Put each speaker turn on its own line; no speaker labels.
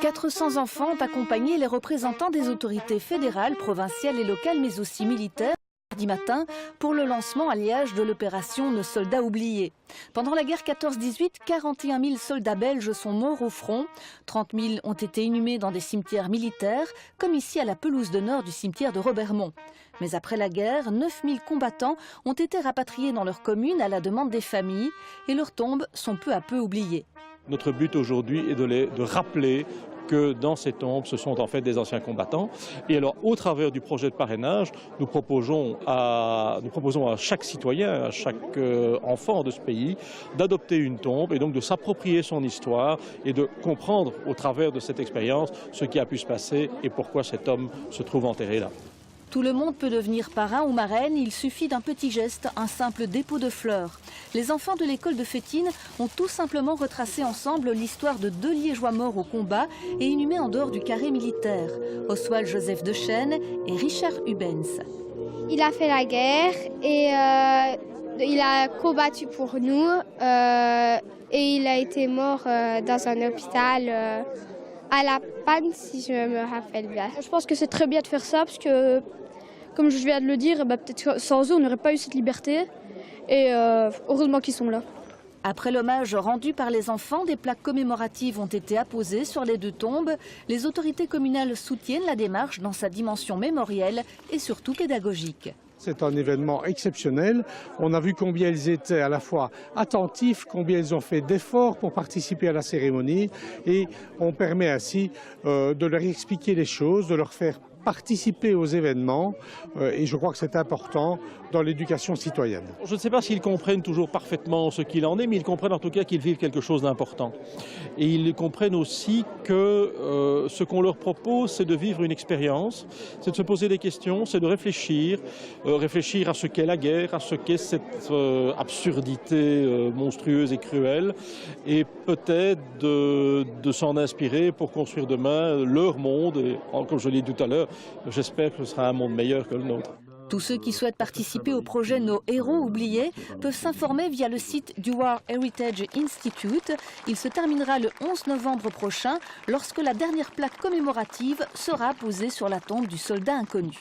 400 enfants ont accompagné les représentants des autorités fédérales, provinciales et locales, mais aussi militaires, mardi matin, pour le lancement à Liège de l'opération Nos soldats oubliés. Pendant la guerre 14-18, 41 000 soldats belges sont morts au front. 30 000 ont été inhumés dans des cimetières militaires, comme ici à la pelouse de nord du cimetière de Robermont. Mais après la guerre, 9 000 combattants ont été rapatriés dans leur commune à la demande des familles et leurs tombes sont peu à peu oubliées.
Notre but aujourd'hui est de rappeler que dans ces tombes, ce sont en fait des anciens combattants. Et alors, au travers du projet de parrainage, nous proposons à chaque citoyen, à chaque enfant de ce pays, d'adopter une tombe et donc de s'approprier son histoire et de comprendre au travers de cette expérience ce qui a pu se passer et pourquoi cet homme se trouve enterré là.
Tout le monde peut devenir parrain ou marraine, il suffit d'un petit geste, un simple dépôt de fleurs. Les enfants de l'école de Fétine ont tout simplement retracé ensemble l'histoire de 2 Liégeois morts au combat et inhumés en dehors du carré militaire, Oswald Joseph Dechaine et Richard Hubens.
Il a fait la guerre et il a combattu pour nous et il a été mort dans un hôpital à La Panne, si je me rappelle bien.
Je pense que c'est très bien de faire ça parce que, comme je viens de le dire, peut-être que sans eux, on n'aurait pas eu cette liberté. Et heureusement qu'ils sont là.
Après l'hommage rendu par les enfants, des plaques commémoratives ont été apposées sur les 2 tombes. Les autorités communales soutiennent la démarche dans sa dimension mémorielle et surtout pédagogique.
C'est un événement exceptionnel. On a vu combien ils étaient à la fois attentifs, combien ils ont fait d'efforts pour participer à la cérémonie et on permet ainsi de leur expliquer les choses, de leur faire participer aux événements et je crois que c'est important dans l'éducation citoyenne.
Je ne sais pas s'ils comprennent toujours parfaitement ce qu'il en est, mais ils comprennent en tout cas qu'ils vivent quelque chose d'important. Et ils comprennent aussi que ce qu'on leur propose, c'est de vivre une expérience, c'est de se poser des questions, c'est de réfléchir à ce qu'est la guerre, à ce qu'est cette absurdité monstrueuse et cruelle, et peut-être de s'en inspirer pour construire demain leur monde, et comme je l'ai dit tout à l'heure, j'espère que ce sera un monde meilleur que le nôtre.
Tous ceux qui souhaitent participer au projet Nos héros oubliés peuvent s'informer via le site du War Heritage Institute. Il se terminera le 11 novembre prochain lorsque la dernière plaque commémorative sera posée sur la tombe du soldat inconnu.